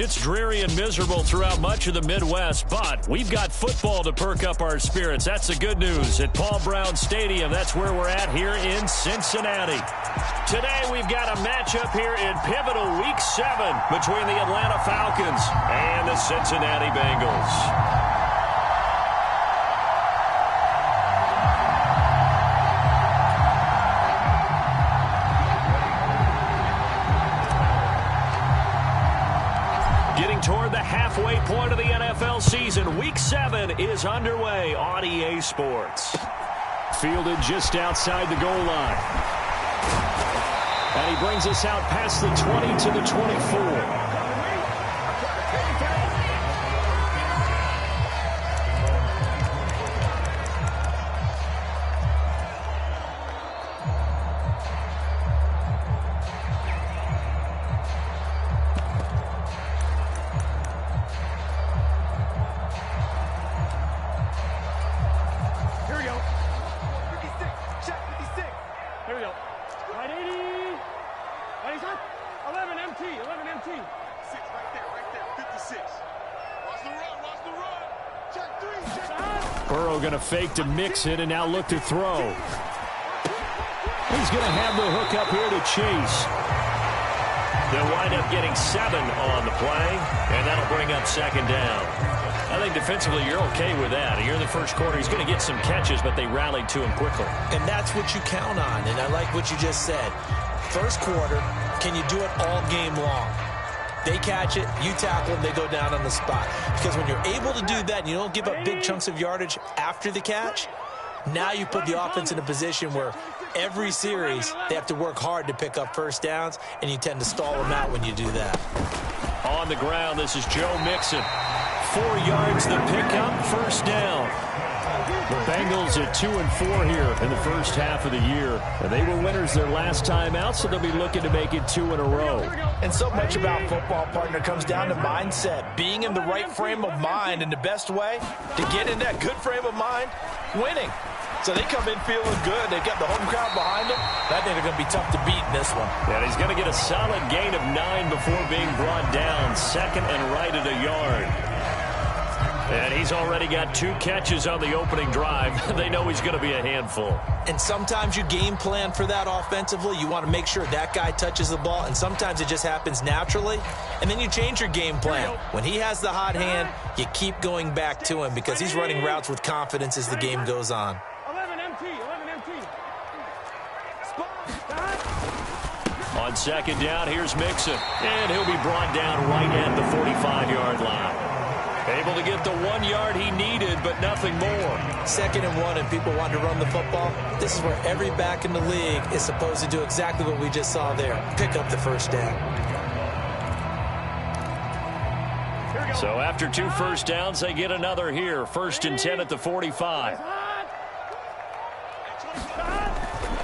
It's dreary and miserable throughout much of the Midwest, but we've got football to perk up our spirits. That's the good news at Paul Brown Stadium. That's where we're at here in Cincinnati. Today we've got a matchup here in pivotal Week 7 between the Atlanta Falcons and the Cincinnati Bengals. Toward the halfway point of the NFL season, Week 7 is underway on EA Sports. Fielded just outside the goal line. And he brings us out past the 20 to the 24. Going to fake to mix it and now look to throw. He's going to have the hook up here to Chase. They'll wind up getting 7 on the play, and that'll bring up second down. I think defensively you're okay with that. You're in the first quarter. He's going to get some catches, but they rallied to him quickly. And that's what you count on, and I like what you just said. First quarter, can you do it all game long? They catch it, you tackle them, they go down on the spot. Because when you're able to do that and you don't give up big chunks of yardage after the catch, now you put the offense in a position where every series they have to work hard to pick up first downs, and you tend to stall them out when you do that. On the ground, this is Joe Mixon. 4 yards the pickup, first down. The Bengals at 2-4 here in the first half of the year. And they were winners their last time out, so they'll be looking to make it 2 in a row. And so much about football, partner, comes down to mindset. Being in the right frame of mind, and the best way to get in that good frame of mind, winning. So they come in feeling good. They've got the home crowd behind them. I think they're going to be tough to beat in this one. And he's going to get a solid gain of 9 before being brought down. Second and right at a yard. And he's already got 2 catches on the opening drive. They know he's going to be a handful. And sometimes you game plan for that offensively. You want to make sure that guy touches the ball, and sometimes it just happens naturally. And then you change your game plan. When he has the hot hand, you keep going back to him because he's running routes with confidence as the game goes on. 11 empty. On second down, here's Mixon. And he'll be brought down right at the 45-yard line. Able to get the 1 yard he needed, but nothing more. 2nd and 1, and people want to run the football. This is where every back in the league is supposed to do exactly what we just saw there. Pick up the first down. So after 2 first downs, they get another here. 1st and 10 at the 45.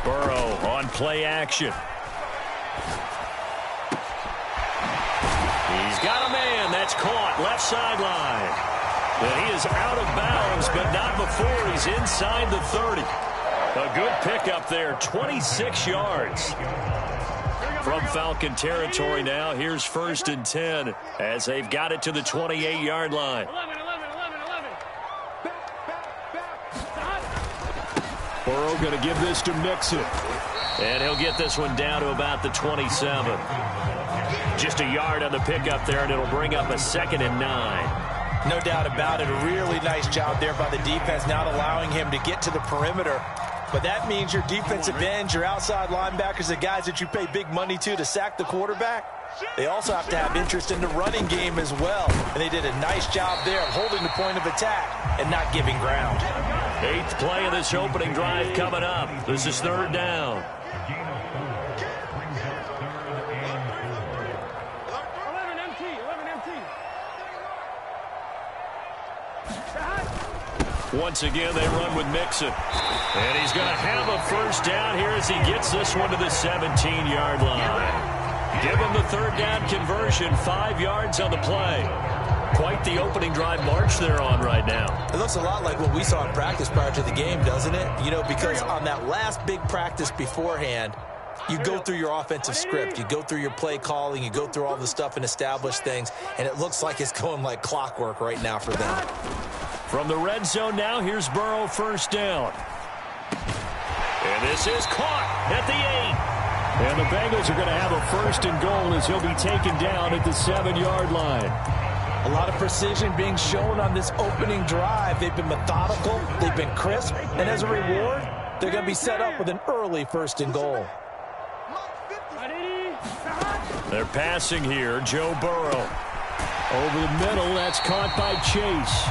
Burrow on play action. He's got a man. That's caught left sideline. And he is out of bounds, but not before he's inside the 30. A good pickup there, 26 yards. From Falcon territory now, here's 1st and 10 as they've got it to the 28-yard line. 11. Burrow going to give this to Mixon. And he'll get this one down to about the 27. Just a yard on the pickup there, and it'll bring up a 2nd and 9. No doubt about it. A really nice job there by the defense, not allowing him to get to the perimeter. But that means your defensive ends, your outside linebackers, the guys that you pay big money to sack the quarterback, they also have to have interest in the running game as well. And they did a nice job there of holding the point of attack and not giving ground. 8th play of this opening drive coming up. This is 3rd down. 11 empty. Once again, they run with Mixon. And he's going to have a first down here as he gets this one to the 17-yard line. Give him the 3rd down conversion, 5 yards on the play. Quite the opening drive march they're on right now. It looks a lot like what we saw in practice prior to the game, doesn't it? You know, because on that last big practice beforehand, You go through your offensive script. You go through your play calling. You go through all the stuff and establish things, and it looks like it's going like clockwork right now for them. From the red zone now, here's Burrow, first down. And this is caught at the 8. And the Bengals are going to have a first and goal as he'll be taken down at the 7-yard line. A lot of precision being shown on this opening drive. They've been methodical. They've been crisp. And as a reward, they're going to be set up with an early first and goal. They're passing here. Joe Burrow. Over the middle, that's caught by Chase.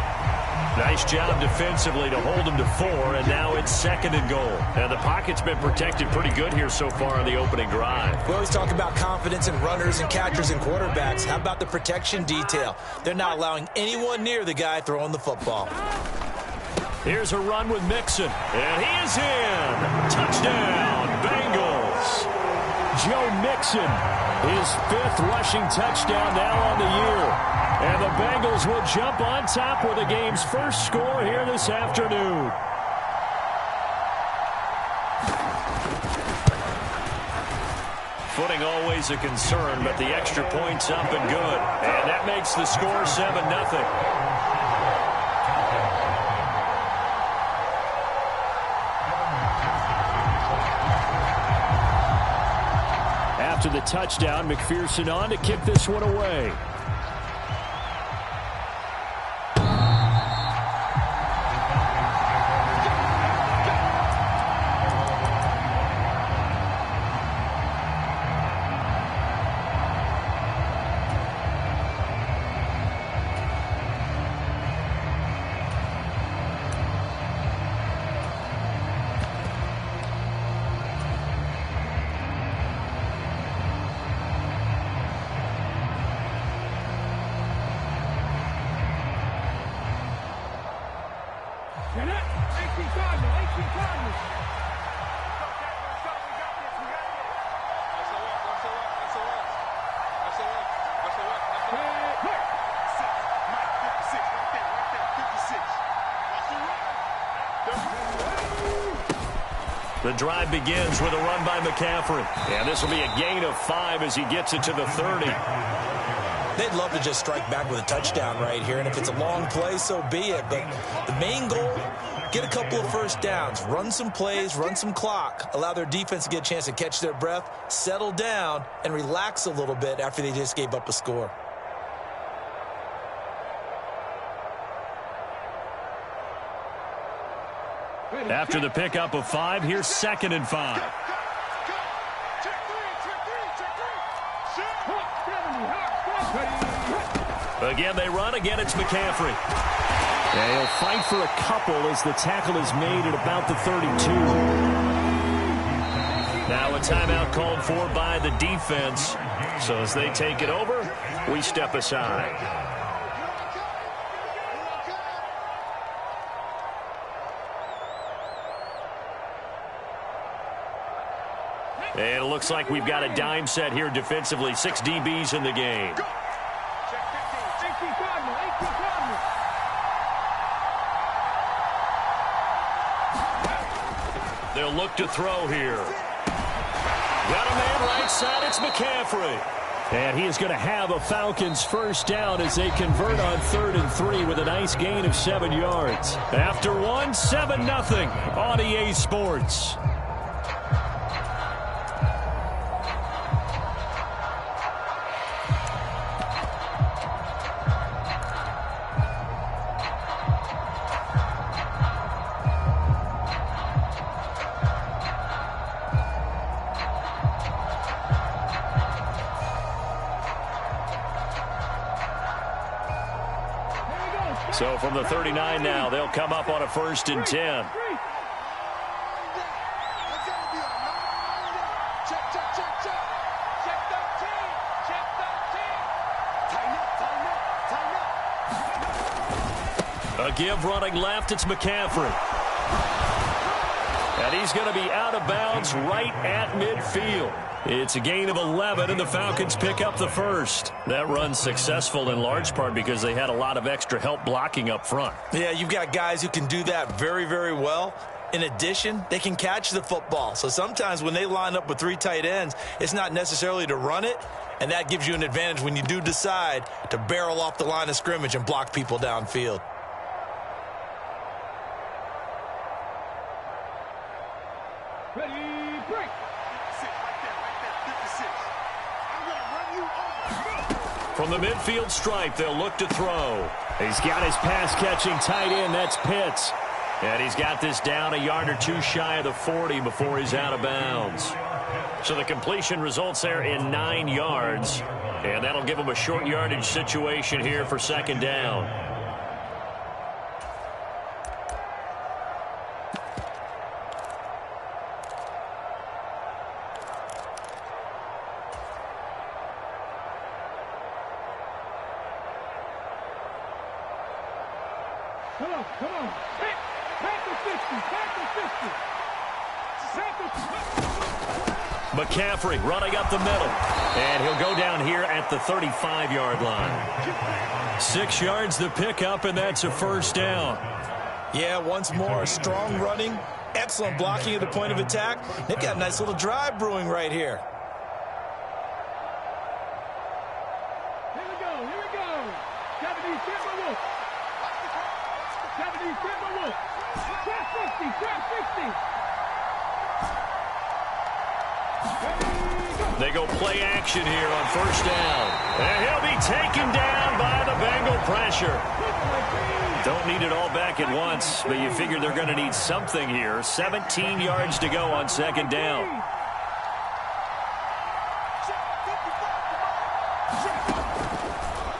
Nice job defensively to hold him to 4, and now it's second and goal. And the pocket's been protected pretty good here so far on the opening drive. We always talk about confidence in runners and catchers and quarterbacks. How about the protection detail? They're not allowing anyone near the guy throwing the football. Here's a run with Mixon, and he is in. Touchdown, Bengals. Joe Mixon, his 5th rushing touchdown now on the year. And the Bengals will jump on top with the game's first score here this afternoon. Footing always a concern, but the extra point's up and good. And that makes the score 7-0. After the touchdown, McPherson on to kick this one away. The drive begins with a run by McCaffrey. And this will be a gain of 5 as he gets it to the 30. They'd love to just strike back with a touchdown right here. And if it's a long play, so be it. But the main goal, get a couple of first downs, run some plays, run some clock, allow their defense to get a chance to catch their breath, settle down, and relax a little bit after they just gave up a score. After the pickup of 5, here's 2nd and 5. Again, they run. Again, it's McCaffrey. And he'll fight for a couple as the tackle is made at about the 32. Now a timeout called for by the defense. So as they take it over, we step aside. And it looks like we've got a dime set here defensively. 6 DBs in the game. They'll look to throw here. Got a man right side. It's McCaffrey. And he is going to have a Falcons first down as they convert on 3rd and 3 with a nice gain of 7 yards. After 1, 7-0 on EA Sports. So from the 39 now, they'll come up on a 1st and 10. A give running left, it's McCaffrey. And he's going to be out of bounds right at midfield. It's a gain of 11, and the Falcons pick up the first. That run's successful in large part because they had a lot of extra help blocking up front. Yeah, you've got guys who can do that very, very well. In addition, they can catch the football. So sometimes when they line up with 3 tight ends, it's not necessarily to run it, and that gives you an advantage when you do decide to barrel off the line of scrimmage and block people downfield. Ready, break. From the midfield stripe, they'll look to throw. He's got his pass-catching tight end. That's Pitts. And he's got this down a yard or two shy of the 40 before he's out of bounds. So the completion results there in 9 yards. And that'll give him a short yardage situation here for second down. Come on, come on. Pack the 50, pack the 50. McCaffrey running up the middle. And he'll go down here at the 35-yard line. 6 yards the pickup, and that's a first down. Yeah, once more, strong running, excellent blocking at the point of attack. They've got a nice little drive brewing right here. Here we go, here we go. Japanese Timber Wolf. Japanese Timber Wolf. Trap 50, trap 50. They go play action here on first down. And he'll be taken down by the Bengal pressure. Don't need it all back at once, but you figure they're going to need something here. 17 yards to go on second down.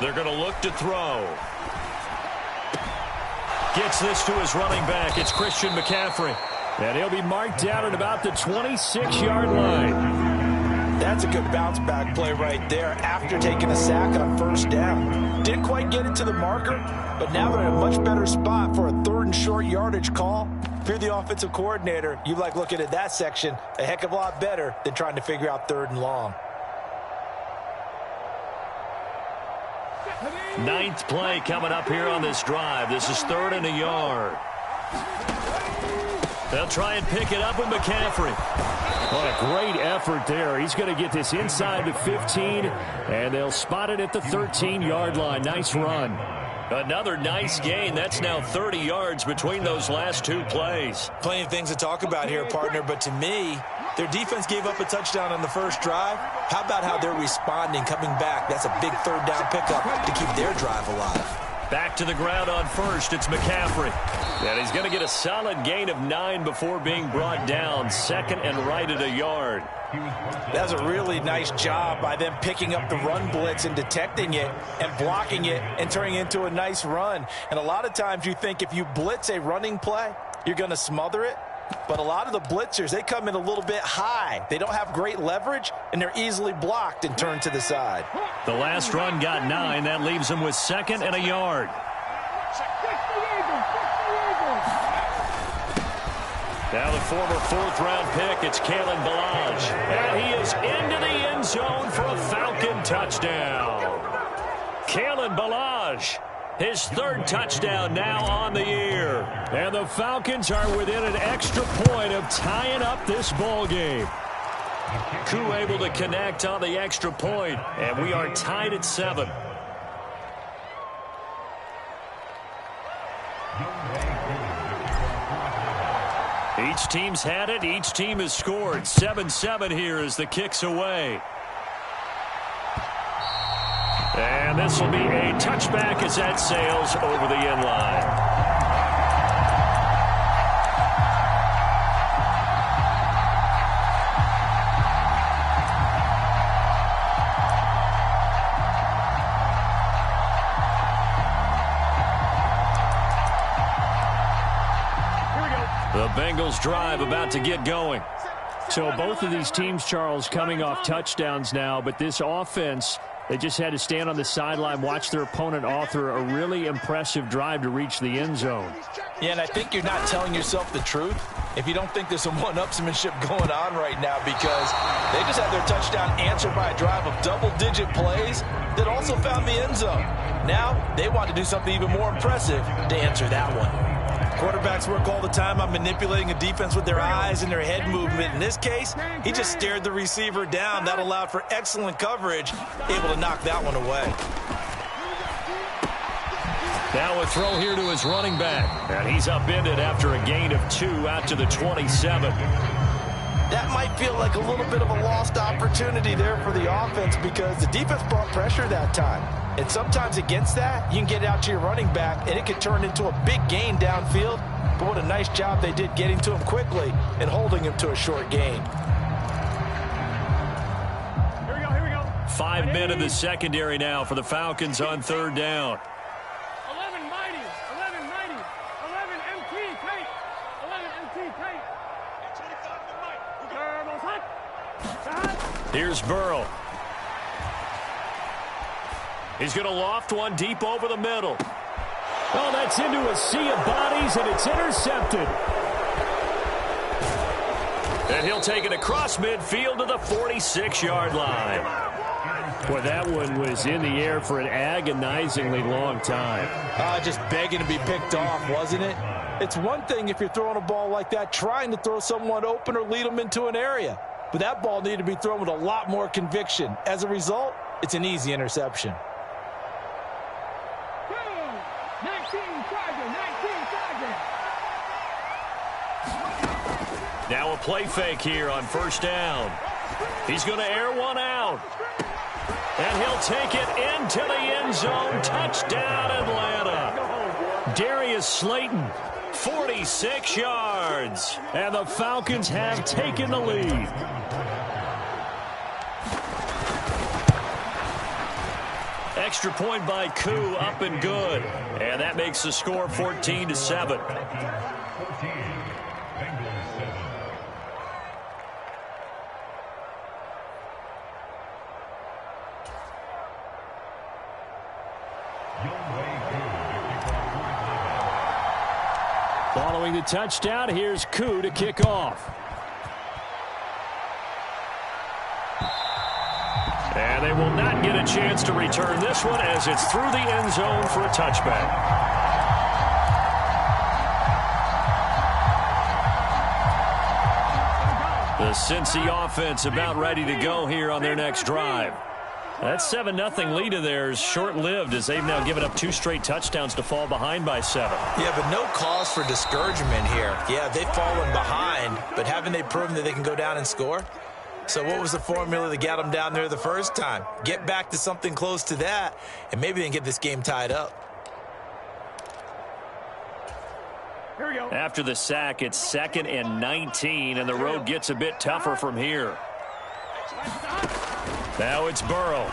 They're going to look to throw. Gets this to his running back. It's Christian McCaffrey. And he'll be marked down at about the 26-yard line. That's a good bounce-back play right there after taking a sack on first down. Didn't quite get it to the marker, but now they're in a much better spot for a 3rd and short yardage call. If you're the offensive coordinator, you like looking at that section a heck of a lot better than trying to figure out 3rd and long. 9th play coming up here on this drive. This is 3rd and a yard. They'll try and pick it up with McCaffrey. What a great effort there. He's going to get this inside the 15, and they'll spot it at the 13-yard line. Nice run. Another nice gain. That's now 30 yards between those last 2 plays. Plenty of things to talk about here, partner, but to me, their defense gave up a touchdown on the first drive. How about how they're responding, coming back? That's a big 3rd down pickup to keep their drive alive. Back to the ground on first. It's McCaffrey. And he's going to get a solid gain of 9 before being brought down. 2nd and right at a yard. That's a really nice job by them picking up the run blitz and detecting it and blocking it and turning it into a nice run. And a lot of times you think if you blitz a running play, you're going to smother it. But a lot of the blitzers, they come in a little bit high. They don't have great leverage, and they're easily blocked and turned to the side. The last run got 9. That leaves them with 2nd and a yard. Now the former 4th-round pick, it's Kalen Ballage. And he is into the end zone for a Falcon touchdown. Kalen Ballage, his 3rd touchdown now on the year. And the Falcons are within an extra point of tying up this ball game. Koo able to connect on the extra point, and we are tied at 7. Each team's had it. Each team has scored. 7-7 here as the kick's away. And this will be a touchback as that sails over the end line. The Bengals drive about to get going. So both of these teams, Charles, coming off touchdowns now, but this offense, they just had to stand on the sideline, watch their opponent author a really impressive drive to reach the end zone. Yeah, and I think you're not telling yourself the truth if you don't think there's some one-upsmanship going on right now, because they just had their touchdown answered by a drive of double-digit plays that also found the end zone. Now they want to do something even more impressive to answer that one. Quarterbacks work all the time on manipulating a defense with their eyes and their head movement. In this case, he just stared the receiver down. That allowed for excellent coverage, able to knock that one away. Now a throw here to his running back. And he's upended after a gain of 2 out to the 27. That might feel like a little bit of a lost opportunity there for the offense because the defense brought pressure that time. And sometimes against that, you can get out to your running back, and it could turn into a big gain downfield. But what a nice job they did getting to him quickly and holding him to a short gain. Here we go. 5 men in the secondary now for the Falcons on 3rd down. 11 mighty. 11 MT tight. 11 MT tight. Turbo's hot. Here's Burrow. He's going to loft one deep over the middle. Oh, that's into a sea of bodies, and it's intercepted. And he'll take it across midfield to the 46-yard line. Boy, that one was in the air for an agonizingly long time. Just begging to be picked off, wasn't it? It's one thing if you're throwing a ball like that, trying to throw someone open or lead them into an area. But that ball needed to be thrown with a lot more conviction. As a result, it's an easy interception. 19 Charger. Now a play fake here on 1st down. He's going to air one out. And he'll take it into the end zone. Touchdown, Atlanta. Darius Slayton, 46 yards. and the Falcons have taken the lead. Extra point by Koo, up and good. And that makes the score 14-7. Following the touchdown, here's Koo to kick off. And they will not get a chance to return this one as it's through the end zone for a touchback. The Cincy offense about ready to go here on their next drive. That 7-0 lead of theirs short-lived as they've now given up 2 straight touchdowns to fall behind by 7. Yeah, but no cause for discouragement here. Yeah, they've fallen behind, but haven't they proven that they can go down and score? So what was the formula that got them down there the first time? Get back to something close to that, and maybe they can get this game tied up. Here we go. After the sack, it's 2nd and 19, and the road gets a bit tougher from here. Now it's Burrow.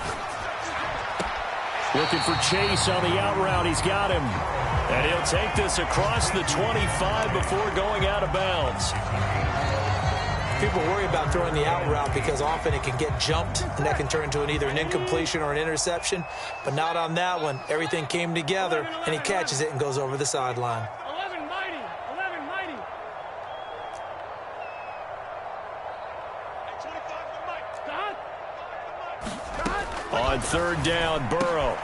Looking for Chase on the out route. He's got him. And he'll take this across the 25 before going out of bounds. People worry about throwing the out route because often it can get jumped, and that can turn into either an incompletion or an interception. But not on that one. Everything came together, and he catches it and goes over the sideline. 11 mighty. On 3rd down, Burrow.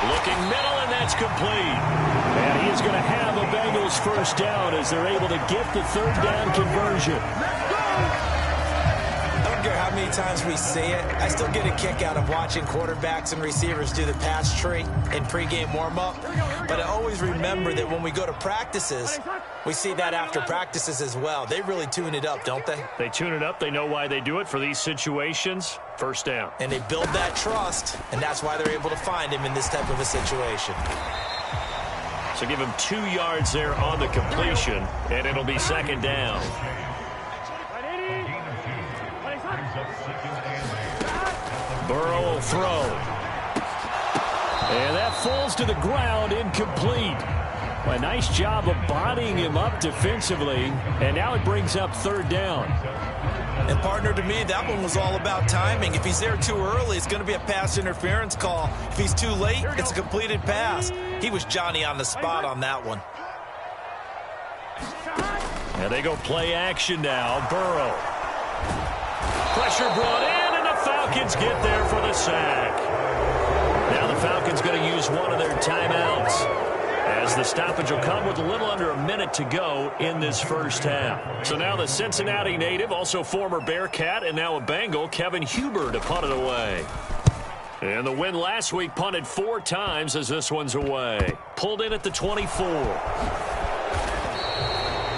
Looking middle, and that's complete. And he is going to have a Bengals first down as they're able to get the 3rd down conversion. I don't care how many times we see it. I still get a kick out of watching quarterbacks and receivers do the pass tree in pregame warm-up. But I always remember that when we go to practices, we see that after practices as well. They really tune it up, don't they? They tune it up. They know why they do it for these situations. First down. And they build that trust, and that's why they're able to find him in this type of a situation. So give him 2 yards there on the completion, and it'll be 2nd down. Burrow will throw. And that falls to the ground, incomplete. A nice job of bodying him up defensively, and now it brings up 3rd down. And, partner, to me, that one was all about timing. If he's there too early, it's going to be a pass interference call. If he's too late, it's a completed pass. He was Johnny on the spot on that one. And they go play action now. Burrow. Pressure brought in, and the Falcons get there for the sack. Now the Falcons going to use one of their timeouts. as the stoppage will come with a little under a minute to go in this first half. So now the Cincinnati native, also former Bearcat and now a Bengal, Kevin Huber to punt it away. And the win last week punted 4 times as this one's away. Pulled in at the 24.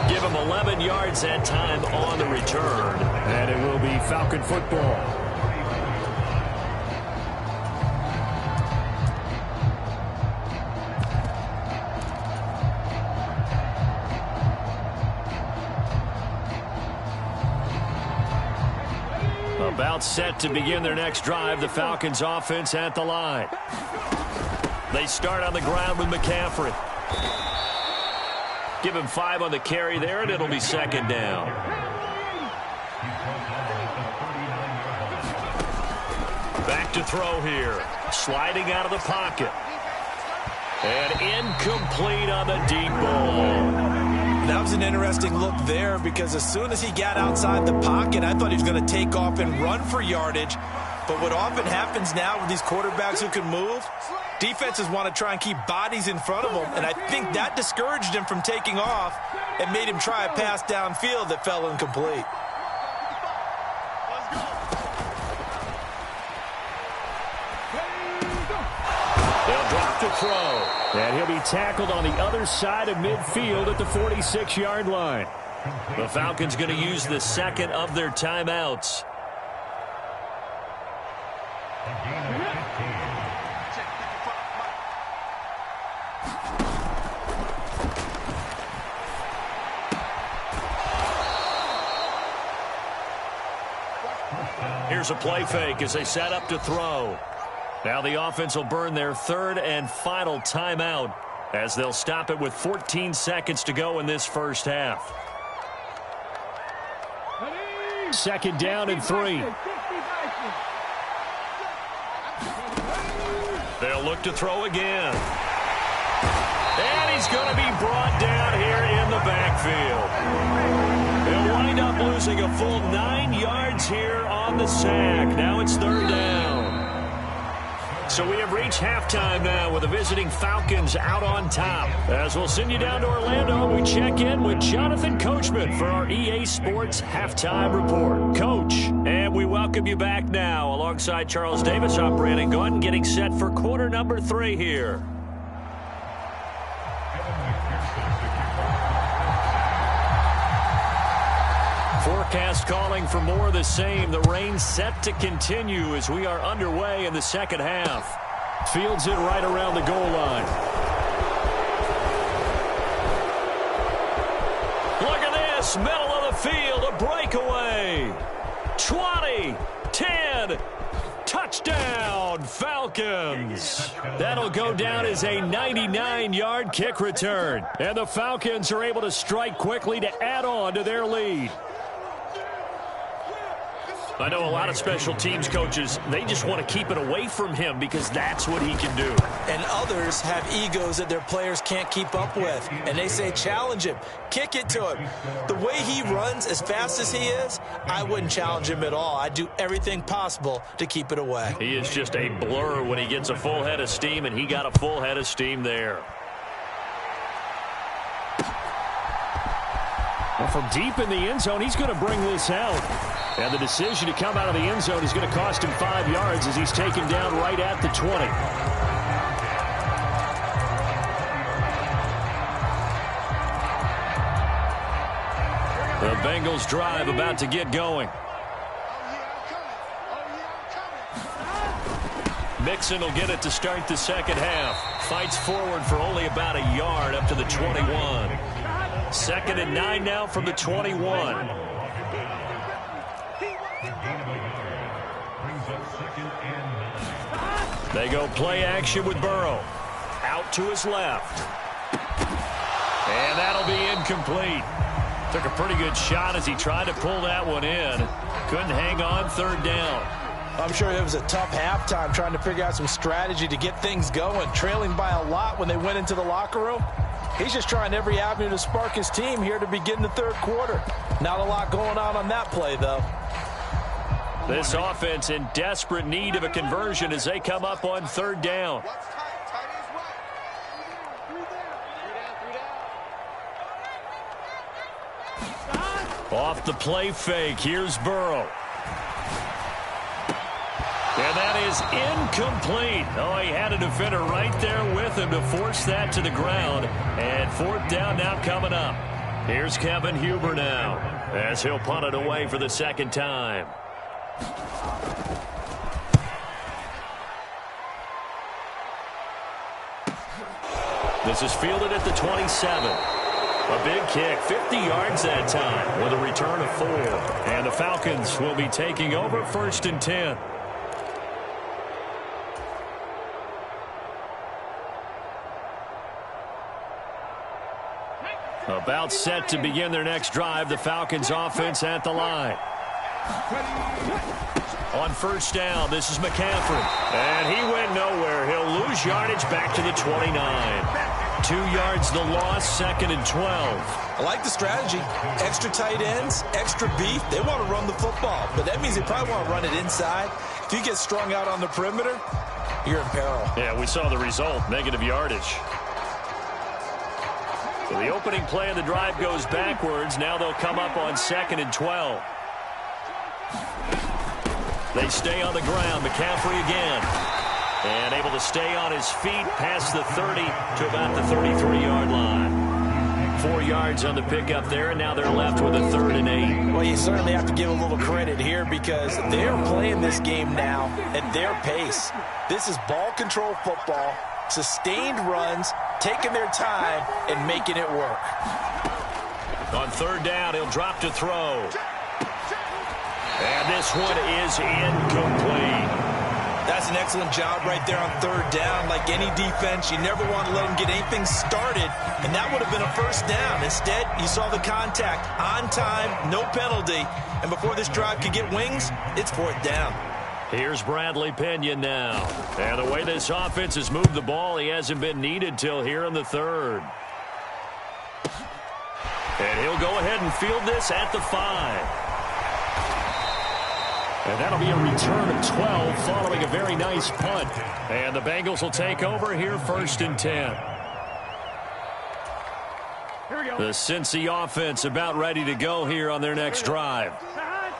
Give him 11 yards that time on the return. And it will be Falcon football. About set to begin their next drive, the Falcons offense at the line. They start on the ground with McCaffrey. Give him 5 on the carry there, and it'll be second down. Back to throw here. Sliding out of the pocket. And incomplete on the deep ball. That was an interesting look there because as soon as he got outside the pocket, I thought he was going to take off and run for yardage. But what often happens now with these quarterbacks who can move, defenses want to try and keep bodies in front of them, and I think that discouraged him from taking off and made him try a pass downfield that fell incomplete. They'll drop to throw. And he'll be tackled on the other side of midfield at the 46-yard line. The Falcons going to use the second of their timeouts. Here's a play fake as they set up to throw. Now the offense will burn their third and final timeout as they'll stop it with 14 seconds to go in this first half. Second down and 3. They'll look to throw again. And he's going to be brought down here in the backfield. They'll wind up losing a full 9 yards here on the sack. Now it's third down. So we have reached halftime now with the visiting Falcons out on top. As we'll send you down to Orlando, we check in with Jonathan Coachman for our EA Sports Halftime Report. Coach, and we welcome you back now alongside Charles Davis. I'm Brandon Gaudin getting set for quarter number 3 here. Forecast calling for more of the same. The rain set to continue as we are underway in the second half. Fields it right around the goal line. Look at this. Middle of the field. A breakaway. 20, 10. Touchdown, Falcons. That'll go down as a 99-yard kick return. And the Falcons are able to strike quickly to add on to their lead. I know a lot of special teams coaches, they just want to keep it away from him because that's what he can do. And others have egos that their players can't keep up with. And they say, challenge him, kick it to him. The way he runs as fast as he is, I wouldn't challenge him at all. I'd do everything possible to keep it away. He is just a blur when he gets a full head of steam, and he got a full head of steam there. Well, from deep in the end zone, he's going to bring this out. And the decision to come out of the end zone is going to cost him 5 yards as he's taken down right at the 20. The Bengals drive about to get going. Mixon will get it to start the second half. Fights forward for only about a yard up to the 21. Second and 9 now from the 21. They go play action with Burrow. Out to his left. And that'll be incomplete. Took a pretty good shot as he tried to pull that one in. Couldn't hang on, third down. I'm sure it was a tough halftime trying to figure out some strategy to get things going. Trailing by a lot when they went into the locker room. He's just trying every avenue to spark his team here to begin the third quarter. Not a lot going on that play, though. This offense in desperate need of a conversion as they come up on third down. Off the play fake, here's Burrow. And that is incomplete. Oh, he had a defender right there with him to force that to the ground. And fourth down now coming up. Here's Kevin Huber now as he'll punt it away for the second time. This is fielded at the 27. A big kick, 50 yards that time with a return of 4. And the Falcons will be taking over 1st and 10. About set to begin their next drive. The Falcons offense at the line. On 1st down, this is McCaffrey. And he went nowhere. He'll lose yardage back to the 29. 2 yards the loss, 2nd and 12. I like the strategy. Extra tight ends, extra beef. They want to run the football, but that means they probably want to run it inside. If you get strung out on the perimeter, you're in peril. Yeah, we saw the result, negative yardage. So the opening play of the drive goes backwards. Now they'll come up on 2nd and 12. They stay on the ground. McCaffrey again. And able to stay on his feet past the 30 to about the 33-yard line. 4 yards on the pickup there, and now they're left with a 3rd and 8. Well, you certainly have to give a little credit here because they're playing this game now at their pace. This is ball control football, sustained runs, taking their time, and making it work. On 3rd down, he'll drop to throw. And this one is incomplete. That's an excellent job right there on 3rd down. Like any defense, you never want to let them get anything started, and that would have been a 1st down. Instead, you saw the contact on time, no penalty, and before this drive could get wings, it's 4th down. Here's Bradley Pinion now. And the way this offense has moved the ball, he hasn't been needed till here in the 3rd. And he'll go ahead and field this at the 5. And that'll be a return of 12 following a very nice punt. And the Bengals will take over here 1st and 10. The Cincy offense about ready to go here on their next drive.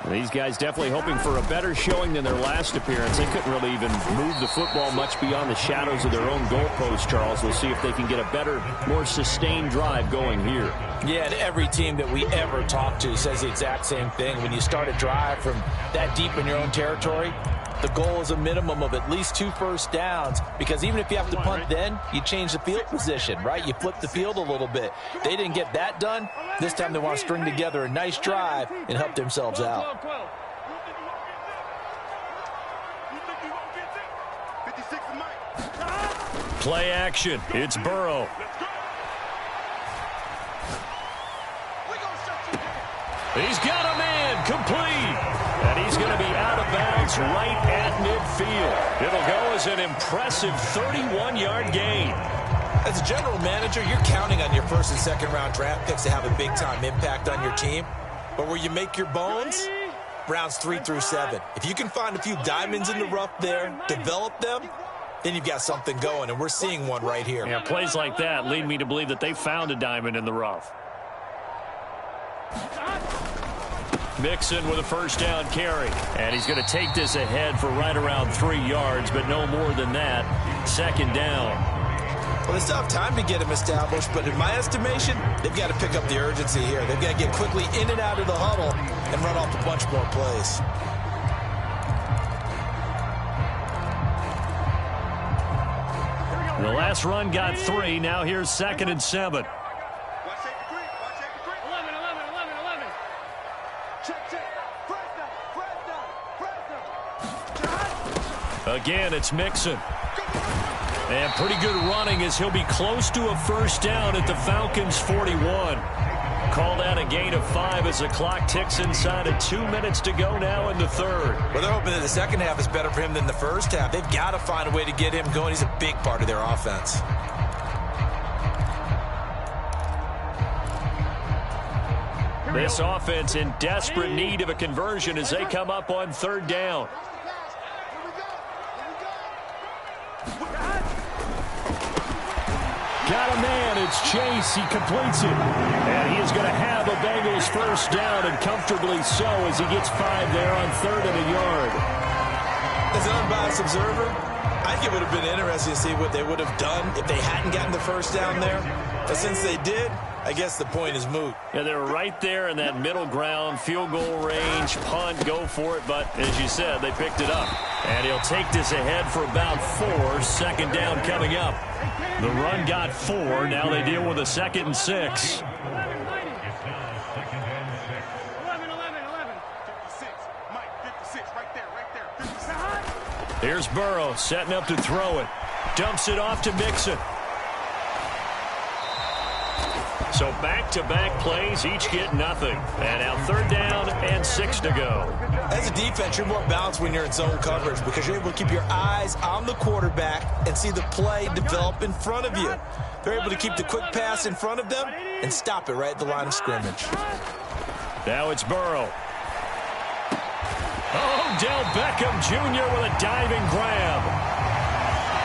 These guys definitely hoping for a better showing than their last appearance. They couldn't really even move the football much beyond the shadows of their own goalpost, Charles. We'll see if they can get a better, more sustained drive going here. Yeah, and every team that we ever talk to says the exact same thing. When you start a drive from that deep in your own territory, the goal is a minimum of at least 2 first downs, because even if you have to punt then, you change the field position, right? You flip the field a little bit. They didn't get that done. This time they want to string together a nice drive and help themselves out. Play action. It's Burrow. He's got a man complete. And he's going to be out of bounds right at midfield. It'll go as an impressive 31-yard gain. As a general manager, you're counting on your 1st and 2nd round draft picks to have a big-time impact on your team. But where you make your bones, rounds 3 through 7. If you can find a few diamonds in the rough there, develop them, then you've got something going, and we're seeing one right here. Yeah, plays like that lead me to believe that they found a diamond in the rough. Mixon with a 1st down carry. And he's going to take this ahead for right around 3 yards, but no more than that. 2nd down. Well, they still have time to get him established, but in my estimation, they've got to pick up the urgency here. They've got to get quickly in and out of the huddle and run off a bunch more plays. The last run got 3. Now here's 2nd and 7. Again, it's Mixon. And pretty good running as he'll be close to a 1st down at the Falcons' 41. Called out a gain of 5 as the clock ticks inside of 2 minutes to go now in the 3rd. Well, they're hoping that the 2nd half is better for him than the 1st half. They've got to find a way to get him going. He's a big part of their offense. This offense in desperate need of a conversion as they come up on 3rd down. Got a man. It's Chase. He completes it. And he is going to have a Bengals first down, and comfortably so, as he gets 5 there on 3rd and a yard. As an unbiased observer, I think it would have been interesting to see what they would have done if they hadn't gotten the first down there. But since they did, I guess the point is moot. Yeah, they were right there in that middle ground, field goal range, punt, go for it. But as you said, they picked it up. And he'll take this ahead for about 4. 2nd down coming up. The run got 4. Now they deal with a 2nd and 6. 11. 56. Mike, 56. Right there. 56. Here's Burrow setting up to throw it. Dumps it off to Mixon. So back-to-back plays, each get nothing. And now 3rd down and 6 to go. As a defense, you're more balanced when you're in zone coverage because you're able to keep your eyes on the quarterback and see the play develop in front of you. They're able to keep the quick pass in front of them and stop it right at the line of scrimmage. Now it's Burrow. Odell Beckham Jr. with a diving grab.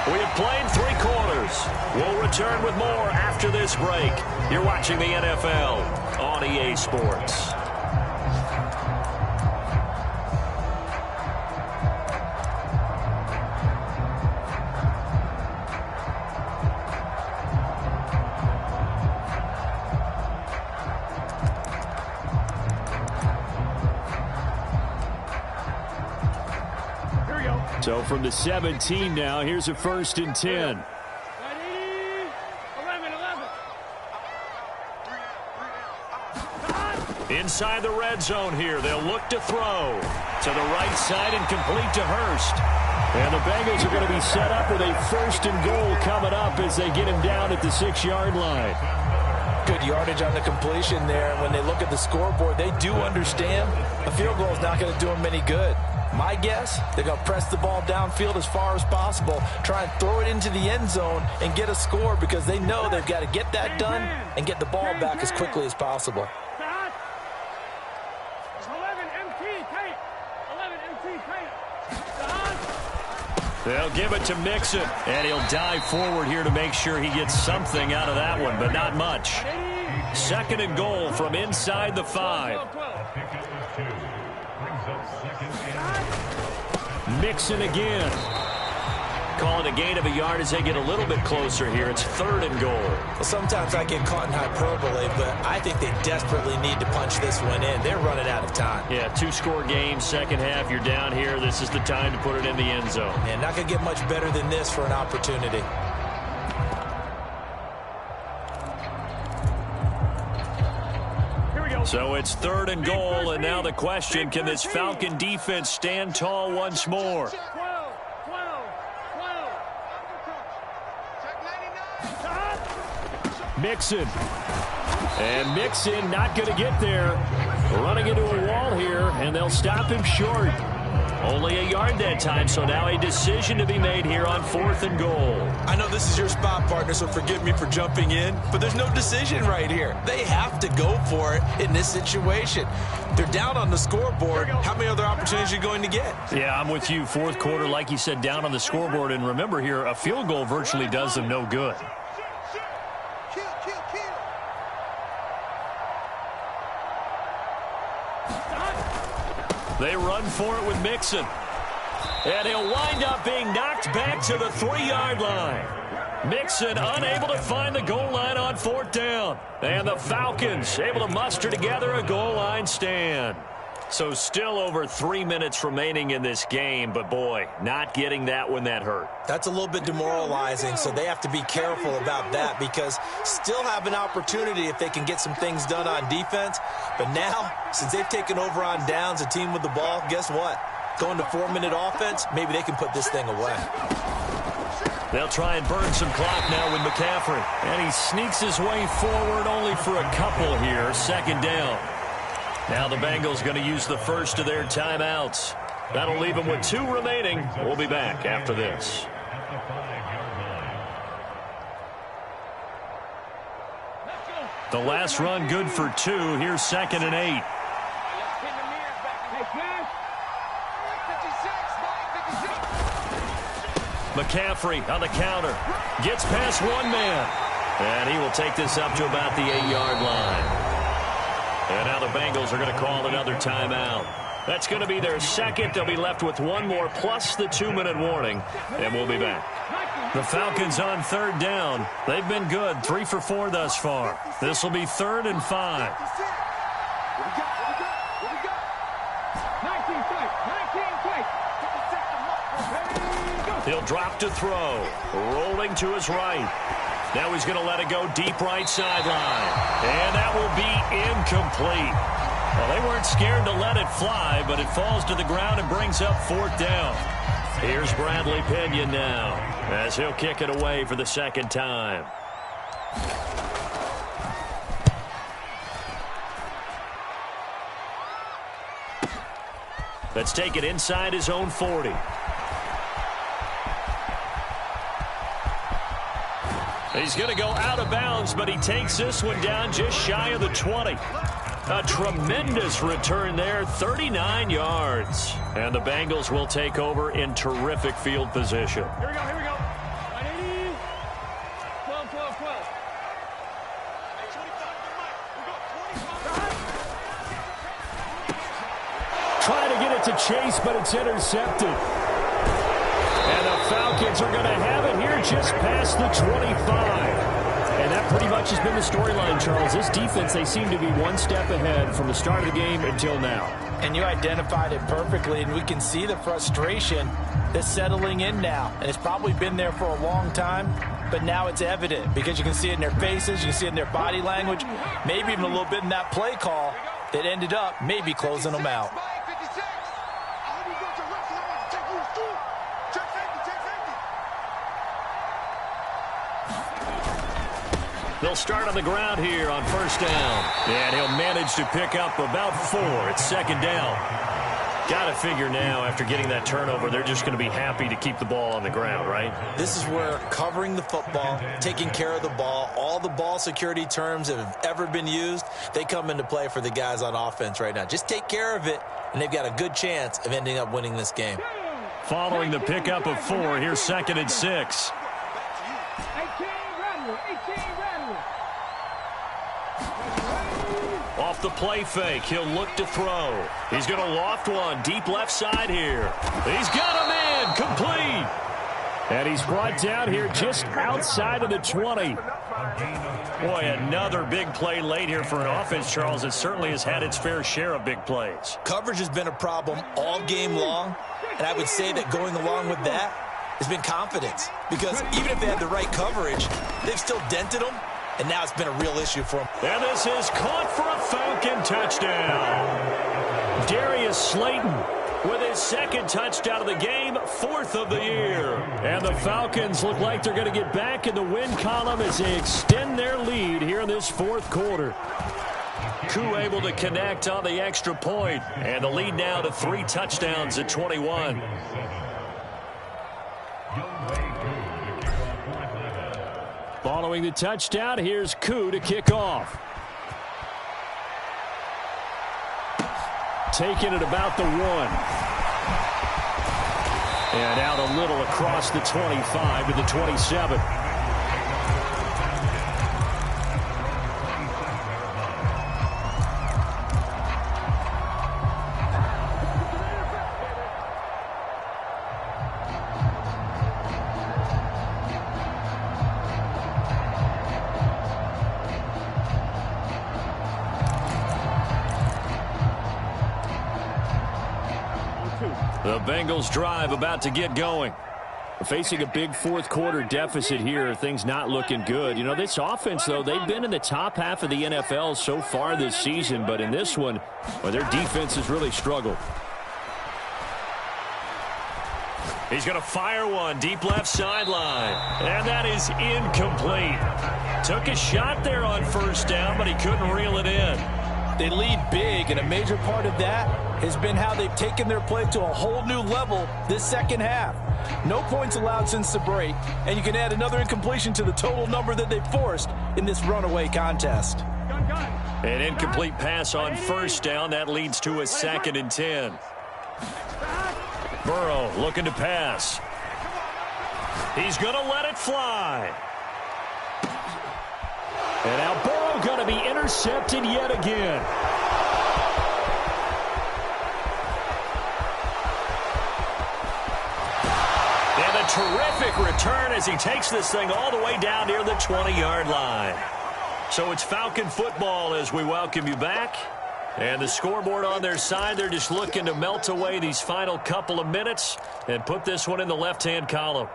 We have played 3 quarters. We'll return with more after this break. You're watching the NFL on EA Sports. So from the 17 now, here's a 1st and 10. 11. Inside the red zone here, they'll look to throw to the right side and complete to Hurst. And the Bengals are going to be set up with a 1st and goal coming up as they get him down at the 6-yard line. Good yardage on the completion there. When they look at the scoreboard, they do understand a field goal is not going to do them any good. My guess, they're going to press the ball downfield as far as possible, try and throw it into the end zone and get a score because they know they've got to get that done and get the ball back as quickly as possible. 11 MT tape. 11 MT tape. They'll give it to Mixon, and he'll dive forward here to make sure he gets something out of that one, but not much. 2nd and goal from inside the 5. Mixon again. Calling a gain of a yard as they get a little bit closer here. It's 3rd and goal. Well, sometimes I get caught in hyperbole, but I think they desperately need to punch this one in. They're running out of time. Yeah, 2-score game, 2nd half. You're down here. This is the time to put it in the end zone. And not going to get much better than this for an opportunity. So it's 3rd and goal, and now the question, can this Falcon defense stand tall once more? 12. Mixon. And Mixon not going to get there. Running into a wall here, and they'll stop him short. Only a yard that time, so now a decision to be made here on 4th and goal. I know this is your spot, partner, so forgive me for jumping in, but there's no decision right here. They have to go for it in this situation. They're down on the scoreboard. How many other opportunities are you going to get? Yeah, I'm with you. 4th quarter, like you said, down on the scoreboard. And remember here, a field goal virtually does them no good. They run for it with Mixon. And he'll wind up being knocked back to the 3-yard line. Mixon unable to find the goal line on 4th down. And the Falcons able to muster together a goal line stand. So still over 3 minutes remaining in this game, but boy, not getting that one that hurt. That's a little bit demoralizing, so they have to be careful about that because still have an opportunity if they can get some things done on defense. But now, since they've taken over on downs, a team with the ball, guess what? Going to 4-minute offense, maybe they can put this thing away. They'll try and burn some clock now with McCaffrey. And he sneaks his way forward only for a couple here. 2nd down. Now the Bengals going to use the first of their timeouts. That'll leave them with 2 remaining. We'll be back after this. The last run good for 2. Here's 2nd and 8. McCaffrey on the counter. Gets past one man. And he will take this up to about the 8-yard line. And now the Bengals are going to call another timeout. That's going to be their second. They'll be left with one more plus the 2-minute warning. And we'll be back. The Falcons on third down. They've been good. 3 for 4 thus far. This will be 3rd and 5. He'll drop to throw. Rolling to his right. Now he's going to let it go deep right sideline. And that will be incomplete. Well, they weren't scared to let it fly, but it falls to the ground and brings up 4th down. Here's Bradley Pinion now, as he'll kick it away for the second time. Let's take it inside his own 40. He's going to go out of bounds, but he takes this one down just shy of the 20. A tremendous return there, 39 yards. And the Bengals will take over in terrific field position. Here we go, here we go. 12, 12, 12. Trying to get it to Chase, but it's intercepted. And the Falcons are going to have it here just past the 25. And that pretty much has been the storyline, Charles. This defense, they seem to be one step ahead from the start of the game until now. And you identified it perfectly, and we can see the frustration that's settling in now. And it's probably been there for a long time, but now it's evident because you can see it in their faces, you can see it in their body language, maybe even a little bit in that play call that ended up maybe closing them out. They'll start on the ground here on 1st down. And he'll manage to pick up about 4. It's 2nd down. Got to figure now, after getting that turnover, they're just going to be happy to keep the ball on the ground, right? This is where covering the football, taking care of the ball, all the ball security terms that have ever been used, they come into play for the guys on offense right now. Just take care of it, and they've got a good chance of ending up winning this game. Following the pickup of 4, here's 2nd and 6. 18 Off the play fake, he'll look to throw. He's going to loft one deep left side here. He's got him in, complete. And he's brought down here just outside of the 20. Boy, another big play late here for an offense, Charles. It certainly has had its fair share of big plays. Coverage has been a problem all game long, and I would say that going along with that has been confidence. Because even if they had the right coverage, they've still dented them. And now it's been a real issue for him. And this is caught for a Falcon touchdown. Darius Slayton with his 2nd touchdown of the game, 4th of the year. And the Falcons look like they're going to get back in the win column as they extend their lead here in this 4th quarter. Koo able to connect on the extra point. And the lead now to 3 touchdowns at 21. Following the touchdown, here's Koo to kick off. Taking it about the 1. And out a little across the 25 to the 27. The Bengals drive about to get going. Facing a big 4th quarter deficit here, things not looking good. You know, this offense, though, they've been in the top half of the NFL so far this season, but in this one, well, their defense has really struggled. He's going to fire one deep left sideline, and that is incomplete. Took a shot there on 1st down, but he couldn't reel it in. They lead big, and a major part of that has been how they've taken their play to a whole new level this 2nd half. No points allowed since the break, and you can add another incompletion to the total number that they've forced in this runaway contest. An incomplete pass on 1st down. That leads to a 2nd and 10. Burrow looking to pass. He's going to let it fly. And now Burrow going to be intercepted yet again. And a terrific return as he takes this thing all the way down near the 20-yard line. So it's Falcon football as we welcome you back. And the scoreboard on their side, they're just looking to melt away these final couple of minutes and put this one in the left-hand column.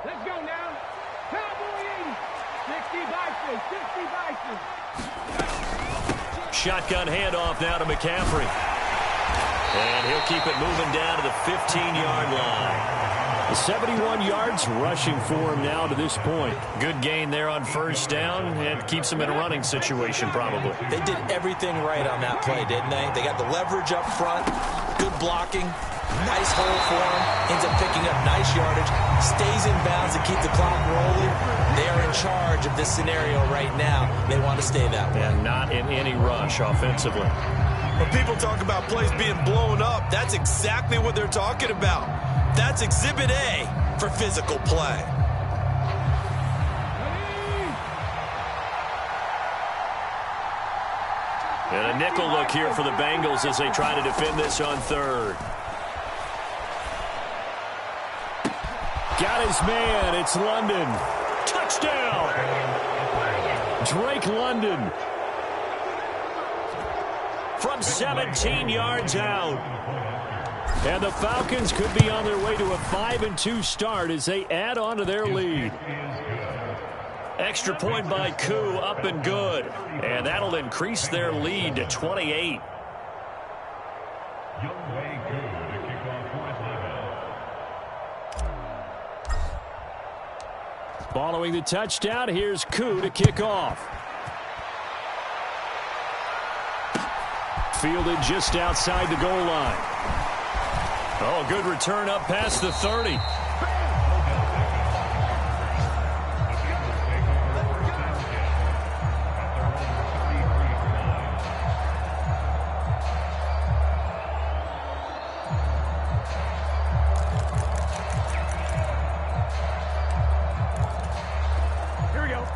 Let's go now. Cowboy 80. 60 Bison. Shotgun handoff now to McCaffrey. And he'll keep it moving down to the 15-yard line. 71 yards rushing for him now to this point. Good gain there on first down and keeps him in a running situation probably. They did everything right on that play, didn't they? They got the leverage up front, good blocking, nice hole for him, ends up picking up nice yardage, stays in bounds to keep the clock rolling. They are in charge of this scenario right now. They want to stay that way. And not in any rush offensively. When people talk about plays being blown up, that's exactly what they're talking about. That's Exhibit A for physical play. And a nickel look here for the Bengals as they try to defend this on third. Got his man. It's London. Touchdown. Drake London. From 17 yards out. And the Falcons could be on their way to a 5-2 start as they add on to their lead. Extra point by Koo, up and good. And that'll increase their lead to 28. Following the touchdown, here's Koo to kick off. Fielded just outside the goal line. Oh, good return up past the 30.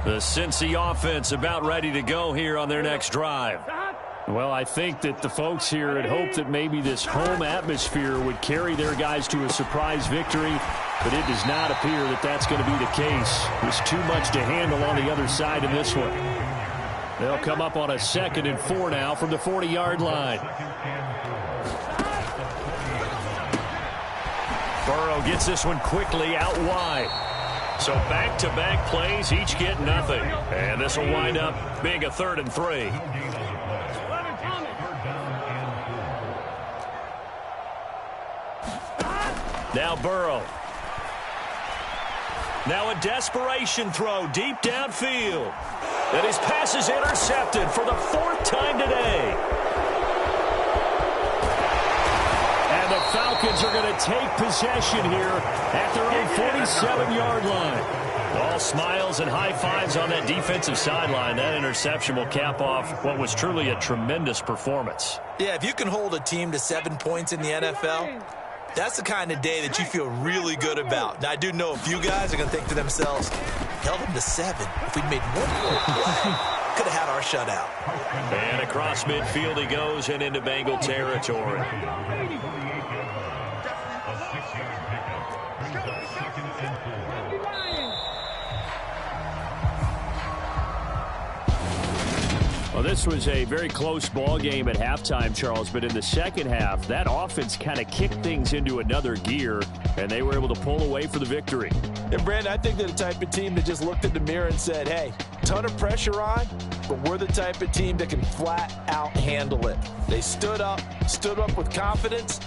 The Cincy offense about ready to go here on their next drive. Well, I think that the folks here had hoped that maybe this home atmosphere would carry their guys to a surprise victory, but it does not appear that that's going to be the case. There's too much to handle on the other side in this one. They'll come up on a 2nd and 4 now from the 40-yard line. Burrow gets this one quickly out wide. So back-to-back plays, each get nothing. And this will wind up being a 3rd and 3. Now Burrow. Now a desperation throw deep downfield. And his pass is intercepted for the 4th time today. And the Falcons are going to take possession here at their own 47-yard line. All smiles and high fives on that defensive sideline. That interception will cap off what was truly a tremendous performance. Yeah, if you can hold a team to 7 points in the NFL, that's the kind of day that you feel really good about. Now, I do know a few guys are going to think to themselves, held them to 7. If we'd made one more play, could have had our shutout. And across midfield he goes and into Bengal territory. Well, this was a very close ball game at halftime, Charles, but in the second half, that offense kind of kicked things into another gear, and they were able to pull away for the victory. And, Brandon, I think they're the type of team that just looked in the mirror and said, hey, ton of pressure on, but we're the type of team that can flat out handle it. They stood up with confidence,